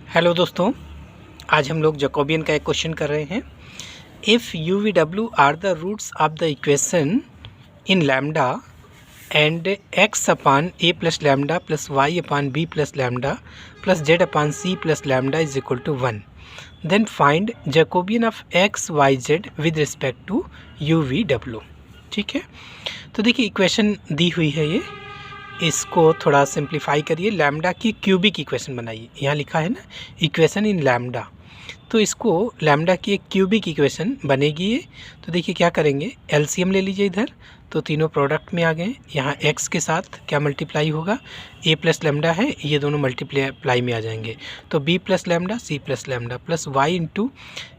Hello दोस्तों, आज हम लोग जैकोबियन का एक क्वेश्चन कर रहे हैं। इफ़ यू वी डब्ल्यू are the roots of the equation in lambda and x upon a plus lambda plus y upon b plus lambda plus z upon c plus lambda is equal to 1, then find Jacobian of x Y Z with respect to you we डब्ल्यू। ठीक है, तो देखिए equation दी हुई है, ये इसको थोड़ा सिंप्लीफाई करिए, लैम्डा की क्यूबिक इक्वेशन बनाइए। यहाँ लिखा है ना इक्वेशन इन लैम्डा, तो इसको लैम्डा की एक क्यूबिक इक्वेशन बनेगी ये। तो देखिए क्या करेंगे, एलसीएम ले लीजिए इधर, तो तीनों प्रोडक्ट में आ गए। यहाँ एक्स के साथ क्या मल्टीप्लाई होगा, ए प्लस लैम्डा है, ये दोनों मल्टीप्लाई में आ जाएंगे। तो b plus lambda c plus lambda plus y into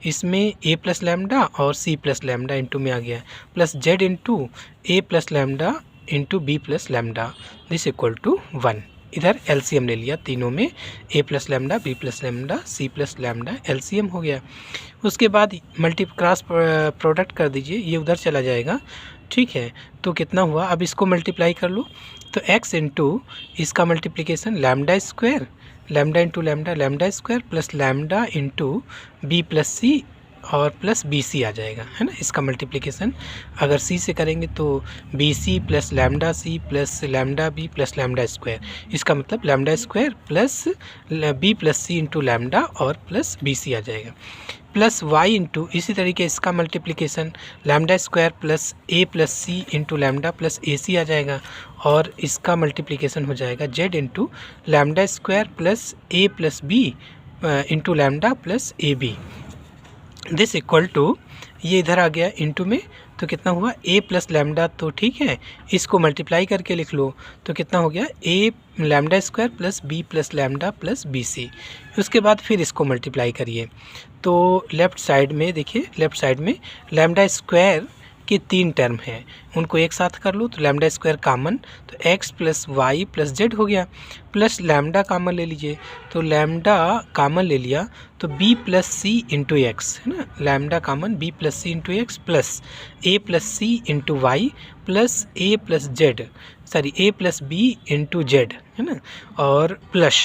इसमें ए प्लस लैम्डा और सी प्लस लैम्डा इंटू में आ गया, plus z into a plus lambda into b plus lambda this equal to 1। इधर एलसीएम ले लिया तीनों में, a plus lambda b plus lambda c plus lambda, LCM हो गया। उसके बाद क्रॉस प्रोडक्ट कर दीजिए, ये उधर चला जाएगा। ठीक है, तो कितना हुआ, अब इसको मल्टीप्लाई कर लो, तो x इंटू इसका multiplication lambda square, lambda into lambda, lambda square plus lambda into b plus c और प्लस बी सी आ जाएगा, है ना। इसका मल्टीप्लिकेशन अगर सी से करेंगे तो b c plus lambda c plus lambda b plus lambda square, इसका मतलब lambda square plus B plus c into lambda और प्लस बी सी आ जाएगा, प्लस वाई इंटू इसी तरीके इसका multiplication lambda square plus A plus c into lambda plus a c आ जाएगा, और इसका मल्टीप्लिकेशन हो जाएगा z into lambda square plus A plus b into lambda plus a b this equal to, ये इधर आ गया इंटू में, तो कितना हुआ ए प्लस लैम्डा, तो ठीक है इसको मल्टीप्लाई करके लिख लो, तो कितना हो गया a lambda square plus B plus lambda plus b c. उसके बाद फिर इसको मल्टीप्लाई करिए, तो लेफ़्ट साइड में देखिए, लेफ़्ट साइड में लैम्डा स्क्वायर के 3 टर्म हैं, उनको एक साथ कर लो, तो लैम्डा स्क्वायर कामन, तो x plus y plus z हो गया, प्लस लैम्डा कामन ले लीजिए, तो लैम्डा कामन ले लिया तो b plus c into x, है ना, lambda common b plus c into x plus a plus c into y plus a plus z, sorry a plus b into z, है ना, और प्लस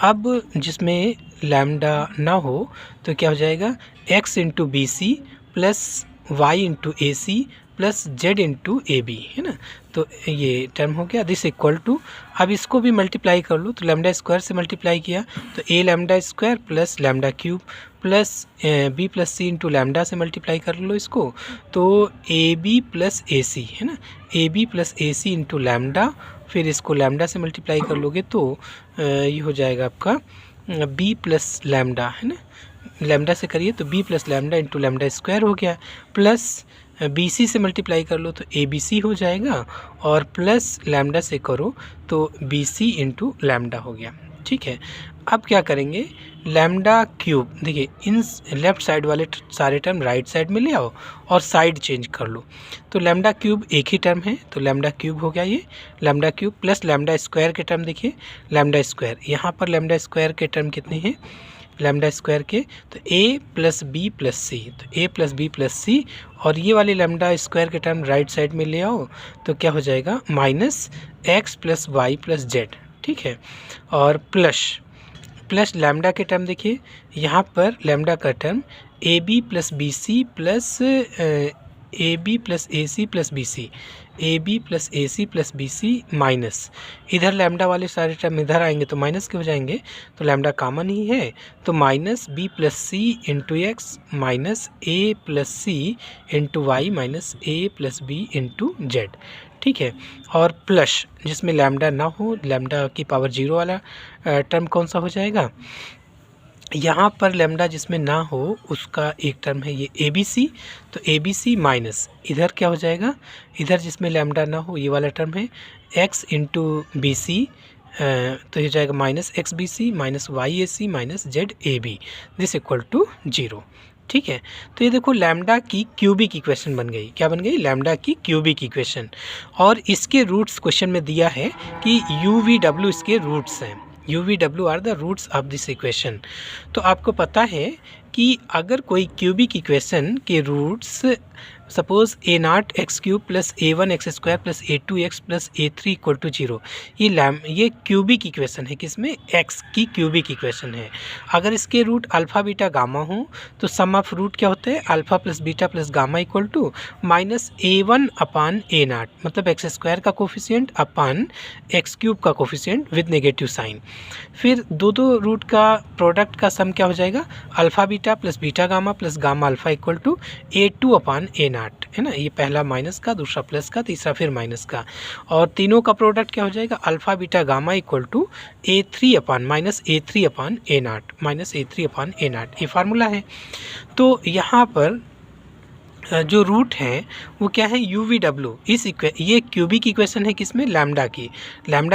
अब जिसमें लैम्डा ना हो तो क्या हो जाएगा, x into b c plus y into a c plus z into a b, है ना। तो ये टर्म हो गया, दिस इक्वल टू, अब इसको भी मल्टीप्लाई कर लो, तो लैम्डा स्क्वायर से मल्टीप्लाई किया तो a lambda square plus lambda cube plus B plus c into lambda से मल्टीप्लाई कर लो इसको, तो ए बी प्लस ए सी, है ना, a b plus a c into lambda, फिर इसको लैम्डा से मल्टीप्लाई कर लोगे तो ये हो जाएगा आपका बी प्लस लैम्डा, है ना, लैम्डा से करिए तो b plus lambda into lambda square हो गया, प्लस बी सी से मल्टीप्लाई कर लो तो ए बी सी हो जाएगा, और प्लस लैम्डा से करो तो बी सी इंटू लैम्डा हो गया। ठीक है, अब क्या करेंगे, लैम्डा क्यूब, देखिए इन लेफ़्ट साइड वाले सारे टर्म राइट साइड में ले आओ और साइड चेंज कर लो, तो लैम्डा क्यूब एक ही टर्म है, तो लैम्डा क्यूब हो गया ये lambda cube, plus lambda square के टर्म देखिए लैम्डा स्क्वायर, यहाँ पर लैम्डा स्क्वायर के टर्म कितने हैं, लैम्डा स्क्वायर के, तो a plus B plus c, तो a plus B plus c, और ये वाले लैम्डा स्क्वायर के टर्म राइट साइड में ले आओ तो क्या हो जाएगा, minus x plus y plus z, ठीक है, और प्लस लैम्डा के टर्म देखिए, यहाँ पर लैम्डा का term a b plus b c plus a b plus a c plus b c, a b plus a c plus b c, minus इधर lambda वाले सारे टर्म इधर आएंगे तो माइनस के हो जाएंगे, तो लैम्डा कॉमन ही है, तो minus b plus c into x minus a plus c into Y minus a plus b into Z. ठीक है, और प्लस जिसमें लैम्डा ना हो, लैम्डा की पावर 0 वाला टर्म कौन सा हो जाएगा, यहाँ पर लैम्डा जिसमें ना हो उसका एक टर्म है ये ए बी सी, तो ए बी सी माइनस इधर क्या हो जाएगा, इधर जिसमें लैम्डा ना हो ये वाला टर्म है एक्स इंटू बी सी, तो ये जाएगा minus x b c minus y a c minus z a b this equal to 0। ठीक है, तो ये देखो लैम्डा की क्यूबिक इक्वेशन बन गई, क्या बन गई, लैम्डा की क्यूबिक इक्वेशन, और इसके रूट्स क्वेश्चन में दिया है कि यू वी डब्ल्यू इसके रूट्स हैं, यू वी डब्ल्यू are the roots of this equation. तो आपको पता है कि अगर कोई क्यूबिक इक्वेशन के roots suppose a naught x cube plus a one x square plus a two x plus a three equal to zero, ये क्यूबिक इक्वेशन है, किसमें एक्स की क्यूबिक इक्वेशन है। अगर इसके रूट अल्फ़ा बीटा गामा हो तो सम ऑफ रूट क्या होता है, alpha plus beta plus gamma equal to minus a one upon a naught, मतलब एक्स स्क्वायर का कोफिशिएंट अपान एक्स क्यूब का कोफिशिएंट विद नेगेटिव साइन। फिर दो रूट का प्रोडक्ट का सम क्या हो जाएगा, alpha beta plus beta gamma plus gamma alpha equal to a two upon a naught, है ना। ये पहला माइनस का, दूसरा प्लस का, तीसरा फिर माइनस का, और तीनों का प्रोडक्ट क्या हो जाएगा, alpha beta gamma equal to a three upon minus a three upon a naught, minus a three upon a naught, ये फार्मूला है। तो यहाँ पर जो रूट है वो क्या है, यू वी डब्ल्यू। ये क्यूबिक इक्वेशन है, किसमें, लैम्डा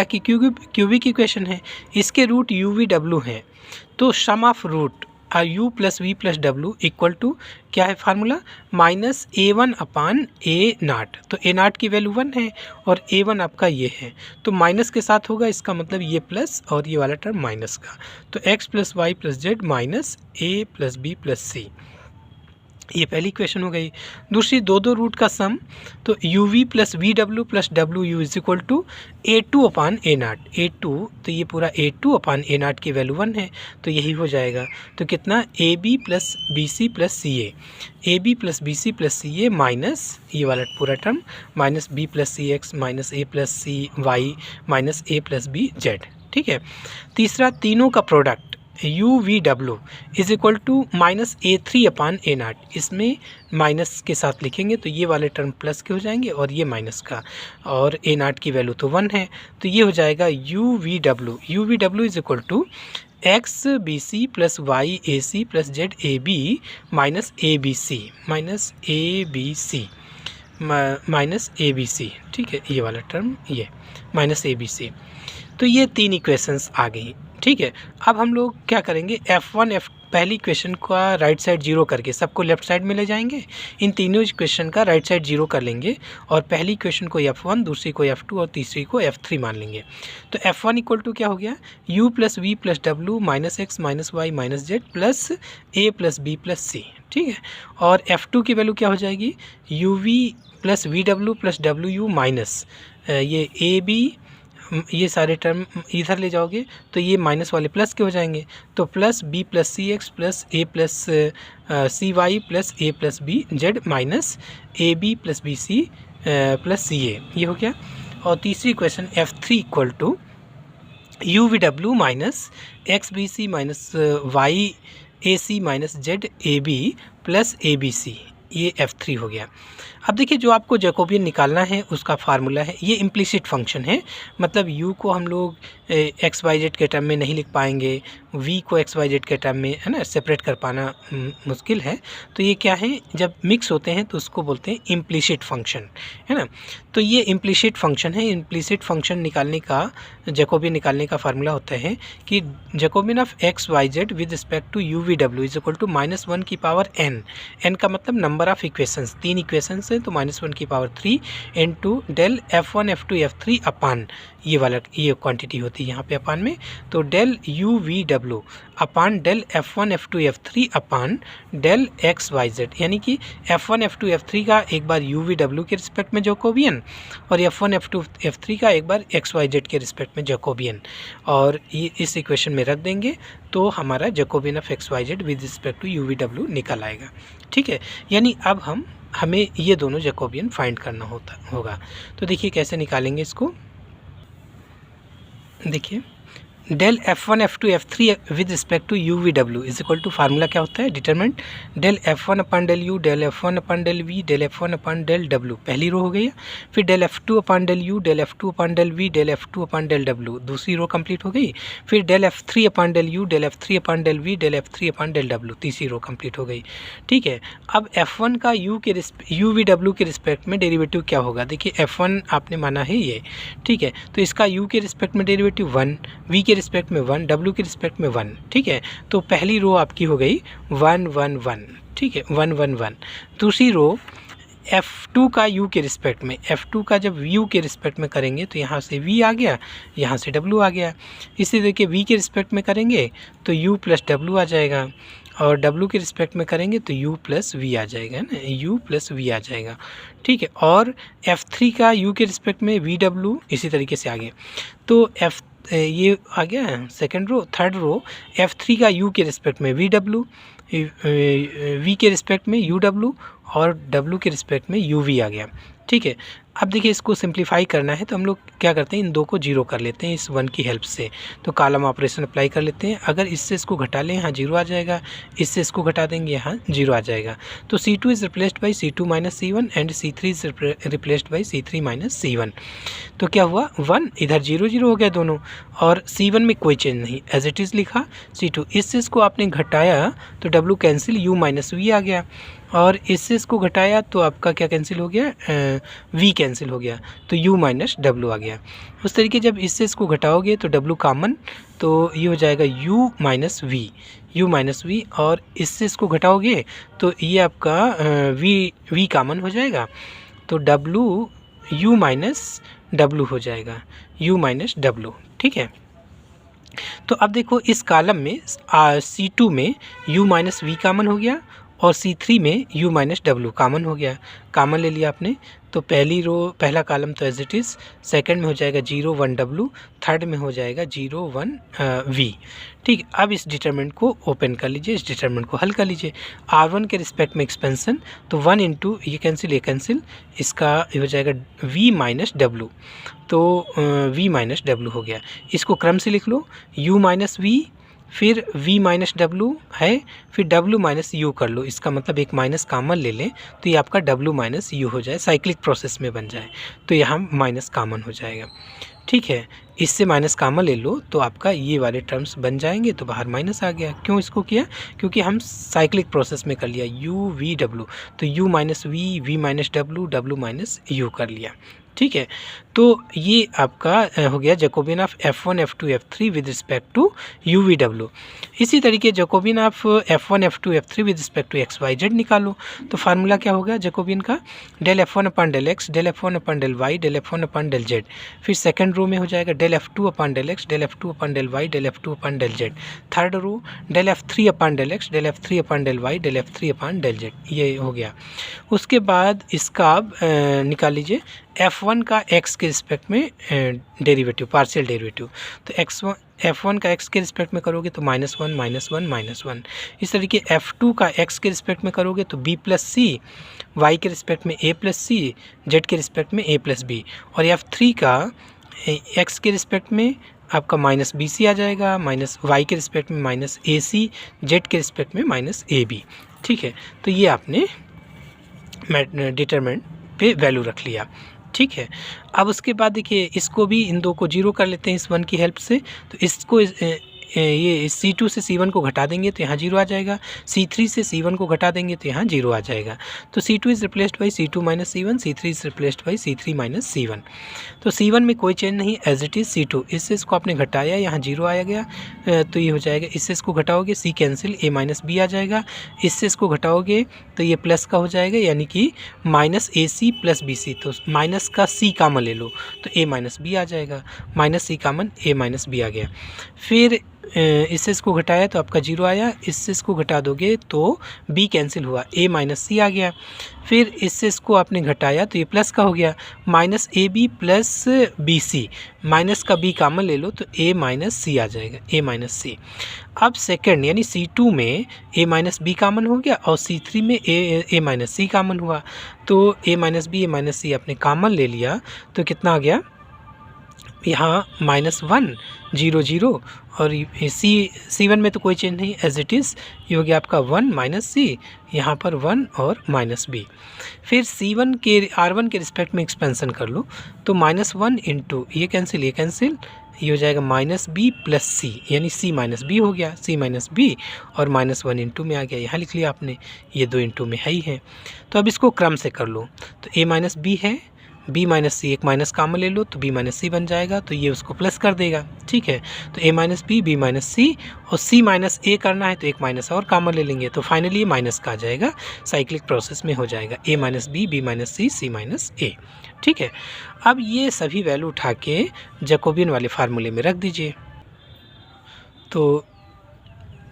की क्यूबिक इक्वेशन है, इसके रूट यू वी डब्ल्यू हैं। तो sum of root u plus we plus डब्ल्यू इक्वल टू क्या है formula, minus a one upon a naught. तो ए नाट की वैल्यू 1 है और ए वन आपका ये है, तो माइनस के साथ होगा, इसका मतलब ये प्लस और ये वाला टर्म माइनस का। तो x plus y plus z minus a plus B plus c, ये पहली इक्वेशन हो गई। दूसरी दो रूट का सम, तो you V plus V W plus W you is equal to a two upon a naught, A to, तो ये पूरा ए टू अपान ए नाट की वैल्यू 1 है, तो यही हो जाएगा। तो कितना, a b plus b c plus c a b plus b c plus c a minus ये वाला पूरा term minus b plus c x minus a plus c y minus a plus b z, ठीक है। तीसरा तीनों का product u V W is equal to minus a three upon a naught, इसमें minus के साथ लिखेंगे तो ये वाले टर्म प्लस के हो जाएंगे और ये माइनस का, और ए नाट की वैल्यू तो 1 है, तो ये हो जाएगा u V W is equal to x b c plus y a c plus z a b minus a b c minus a b c, ठीक है, ये वाला टर्म ये माइनस ए बी सी। तो ये 3 इक्वेशंस आ गई, ठीक है। अब हम लोग क्या करेंगे, F1 पहली इक्वेशन का राइट साइड 0 करके सबको लेफ्ट साइड में ले जाएंगे, इन तीनों इक्वेशन का राइट साइड 0 कर लेंगे और पहली इक्वेशन को F1, दूसरी को F2 और तीसरी को F3 मान लेंगे। तो F1 इक्वल टू क्या हो गया, u plus we plus W minus X minus Y minus Z plus A plus B plus C, ठीक है। और F2 की वैल्यू क्या हो जाएगी, U V plus V W plus W U minus ये ए बी, ये सारे टर्म इधर ले जाओगे तो ये माइनस वाले प्लस के हो जाएंगे, तो plus B plus c x plus A plus c y plus A plus b z minus a b plus b c plus c a, ये हो गया। और तीसरी equation F3 equal to you we डब्ल्यू minus x b c minus y a c minus z a b plus a b c, ये F3 हो गया। अब देखिए जो आपको जैकोबियन निकालना है उसका फार्मूला है, ये इम्प्लिसिट फंक्शन है, मतलब u को हम लोग एक्स वाई जेड के टर्म में नहीं लिख पाएंगे, v को एक्स वाई जेड के टर्म में, है ना, सेपरेट कर पाना मुश्किल है। तो ये क्या है, जब मिक्स होते हैं तो उसको बोलते हैं इम्प्लिसिट फंक्शन, है ना। तो ये इम्प्लिसिट फंक्शन है। इम्प्लिसिट फंक्शन निकालने का, जैकोबियन निकालने का फार्मूला होता है कि Jacobian of x Y Z with respect to you V W is equal to -1 की पावर n, n का मतलब नंबर ऑफ इक्वेशंस, 3 इक्वेशंस है तो -1 की power 3 into del F1 F2 F3 अपान ये वाला, ये क्वांटिटी होती है यहाँ पे अपान में, तो डेल यू वी डब्ल्यू upon del F1 F2 F3 upon del x Y z, यानी कि F1 F2 F3 का एक बार यू वी डब्ल्यू के रिस्पेक्ट में जैकोबियन और F1 F2 F3 का एक बार एक्स वाई जेड के रिस्पेक्ट में जैकोबियन, और ये इस इक्वेशन में रख देंगे तो हमारा Jacobian of x Y Z with respect to you we डब्ल्यू निकल आएगा, ठीक है। यानी अब हमें ये दोनों जैकोबियन फाइंड करना होगा। तो देखिए कैसे निकालेंगे इसको, देखिए del F1 F2 F3 with respect to you V W is equal to formula क्या होता है, determinant del F1 upon del u del F1 upon del v del F1 upon del डब्ल्यू, पहली रो हो गई है। फिर del F2 upon del u del F2 upon del v del F2 upon del डब्ल्यू, दूसरी रो कंप्लीट हो गई। फिर del F3 upon del u del F3 upon del v del F3 upon del डब्ल्यू, तीसरी रो कंप्लीट हो गई, ठीक है। अब F1 का यू वी डब्ल्यू के रिस्पेक्ट में डेरिवेटिव क्या होगा, देखिए F1 आपने माना है ये, ठीक है, तो इसका यू के रिस्पेक्ट में डेरिवेटिव 1, वी के रिस्पेक्ट में 1, डब्ल्यू के रिस्पेक्ट में 1, ठीक है। तो पहली रो आपकी हो गई 1 1 1, ठीक है, 1 1 1। दूसरी रो F2 का u के रिस्पेक्ट में, F2 का जब u के रिस्पेक्ट में करेंगे तो यहाँ से v आ गया, यहाँ से w आ गया। इसी तरीके v के रिस्पेक्ट में करेंगे तो u प्लस w आ जाएगा, और W के रिस्पेक्ट में करेंगे तो U प्लस वी आ जाएगा, है ना, U प्लस वी आ जाएगा, ठीक है। और F3 का U के रिस्पेक्ट में VW इसी तरीके से आगे, तो ये आ गया second row. Third row F3 का U के रिस्पेक्ट में VW, V के रिस्पेक्ट में UW और W के रिस्पेक्ट में UV आ गया, ठीक है। अब देखिए इसको सिंप्लीफाई करना है तो हम लोग क्या करते हैं, इन दो को जीरो कर लेते हैं इस वन की हेल्प से। तो कॉलम ऑपरेशन अप्लाई कर लेते हैं। अगर इससे इसको घटा लें यहाँ जीरो आ जाएगा, इससे इसको घटा देंगे यहाँ जीरो आ जाएगा। तो C2 is replaced by C2 minus C1 and C3 is replaced by C3 minus C1। तो क्या हुआ, 1 इधर 0 0 हो गया दोनों, और C1 में कोई चेंज नहीं, एज इट इज़ लिखा। C2 इससे इसको आपने घटाया तो W cancel, U minus V आ गया, और इससे इसको घटाया तो आपका क्या कैंसिल हो गया, V कैंसिल हो गया, तो U माइनस W आ गया। उस तरीके जब इससे इसको घटाओगे तो W कॉमन, तो ये हो जाएगा U minus V, U minus V, और इससे इसको घटाओगे तो ये आपका V कॉमन हो जाएगा, तो W U माइनस W हो जाएगा, U माइनस W, ठीक है। तो अब देखो इस कॉलम में C2 में U माइनस V कॉमन हो गया और C3 में U माइनस W कॉमन हो गया, कॉमन ले लिया आपने। तो पहली रो पहला कॉलम तो एज इट इज़, सेकंड में हो जाएगा 0 1 W, थर्ड में हो जाएगा 0 1 V, ठीक। अब इस डिटरमिनेंट को ओपन कर लीजिए, इस डिटरमिनेंट को हल कर लीजिए। R1 के रिस्पेक्ट में एक्सपेंसन, तो 1 इंटू ये कैंसिल, इसका हो जाएगा V माइनस W, तो V माइनस W हो गया। इसको क्रम से लिख लो, U माइनस V, फिर V माइनस W है, फिर W माइनस U कर लो, इसका मतलब एक माइनस कॉमन ले लें तो ये आपका W माइनस U हो जाए, साइक्लिक प्रोसेस में बन जाए, तो यहाँ माइनस कॉमन हो जाएगा, ठीक है। इससे माइनस कॉमन ले लो तो आपका ये वाले टर्म्स बन जाएंगे, तो बाहर माइनस आ गया। क्यों इसको किया, क्योंकि हम साइक्लिक प्रोसेस में कर लिया, U V W, तो U minus V, V minus W, W minus U कर लिया, ठीक है। तो ये आपका हो गया Jacobian of F1 F2 F3 with respect to U V W। इसी तरीके Jacobian of F1 F2 F3 with respect to X Y Z निकालो। तो फार्मूला क्या होगा जैकोबियन का, del F1 upon del X, del F1 upon del Y, del F1 upon del Z। फिर second row में हो जाएगा del F2 upon del X, del F2 upon del Y, del F2 upon del Z। Third row del F3 upon del X, del F3 upon del Y, del F3 upon del Z, ये हो गया। उसके बाद इसका आप निकाल लीजिए F1 का X के रिस्पेक्ट में डेरिवेटिव, पार्शियल डेरिवेटिव। तो F1 का X के रिस्पेक्ट में करोगे तो -1 -1 -1। इस तरीके F2 का X के रिस्पेक्ट में करोगे तो B प्लस सी, Y के रिस्पेक्ट में A प्लस सी, Z के रिस्पेक्ट में A प्लस B, और F3 का X के रिस्पेक्ट में आपका माइनस बी सी आ जाएगा, माइनस वाई के रिस्पेक्ट में माइनस ए सी, जेड के रिस्पेक्ट में माइनस ए बी, ठीक है। तो ये आपने डिटरमिनेंट पे वैल्यू रख लिया, ठीक है। अब उसके बाद देखिए इसको भी, इन दो को जीरो कर लेते हैं इस वन की हेल्प से। तो इसको ये C2 से C1 को घटा देंगे तो यहाँ जीरो आ जाएगा, C3 से C1 को घटा देंगे तो यहाँ जीरो आ जाएगा। तो C2 is replaced by C2 minus C1, C3 is replaced by C3 minus C1। तो C1 में कोई चेंज नहीं, एज इट इज़ C2, इससे इसको आपने घटाया, यहाँ जीरो आया गया, तो ये हो जाएगा। इससे इसको घटाओगे C cancel, A minus B आ जाएगा। इससे इसको घटाओगे तो ये प्लस का हो जाएगा, यानी कि माइनस AC प्लस BC। तो माइनस का C कॉमन ले लो तो A माइनस B आ जाएगा, minus C common, A minus B आ गया। फिर इससे इसको घटाया तो आपका जीरो आया, इससे इसको घटा दोगे तो B कैंसिल हुआ, A माइनस C आ गया। फिर इससे इसको आपने घटाया तो ये प्लस का हो गया, minus AB plus BC, minus का B कॉमन ले लो तो A माइनस C आ जाएगा, A माइनस C। अब सेकंड यानी C2 में A माइनस B कॉमन हो गया और C3 में A माइनस C कॉमन हुआ। तो A minus B, A minus C आपने कॉमन ले लिया तो कितना आ गया, यहाँ -1 0 0, और C1 में तो कोई चेंज नहीं, एज इट इज़ ये हो गया आपका 1 माइनस C, यहाँ पर 1 और माइनस B। फिर C1 के R1 के रिस्पेक्ट में एक्सपेंसन कर लो तो -1 इंटू ये कैंसिल, ये हो जाएगा माइनस B प्लस C, यानी C माइनस B हो गया, C माइनस B, और -1 इंटू में आ गया, यहाँ लिख लिया आपने, ये 2 इंटू में है ही है। तो अब इसको क्रम से कर लो, तो A माइनस B है, B माइनस C, एक माइनस कॉमन ले लो तो B माइनस C बन जाएगा, तो ये उसको प्लस कर देगा, ठीक है। तो A minus B, B minus C, और C माइनस A करना है तो एक माइनस और कॉमन ले लेंगे, तो फाइनली ये माइनस का आ जाएगा, साइक्लिक प्रोसेस में हो जाएगा A minus B, B minus C, C minus A, ठीक है। अब ये सभी वैल्यू उठा के जैकोबियन वाले फार्मूले में रख दीजिए। तो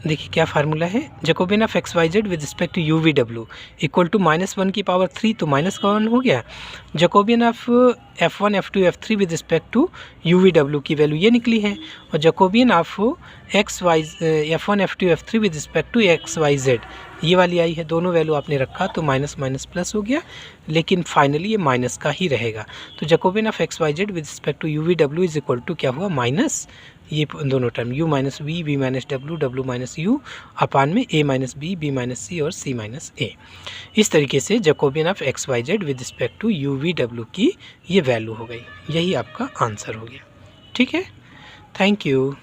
देखिए क्या फार्मूला है, Jacobian of x Y Z with respect to you we डब्ल्यू इक्वल टू -1⁻³ तो -1 हो गया। Jacobian of F1 F2 F3 with respect to you V W की वैल्यू ये निकली है, और Jacobian of F1 F2 F3 with respect to x Y z ये वाली आई है। दोनों वैल्यू आपने रखा तो माइनस माइनस प्लस हो गया, लेकिन फाइनली ये माइनस का ही रहेगा। तो Jacobian of x Y Z with respect to you V W is equal to क्या हुआ, माइनस ये दोनों term u minus V, V minus W, W minus U upon में a minus B, B minus C और c minus A. इस तरीके से Jacobian of x Y Z with respect to you V W की ये value हो गई। यही आपका आंसर हो गया। ठीक है, थैंक यू।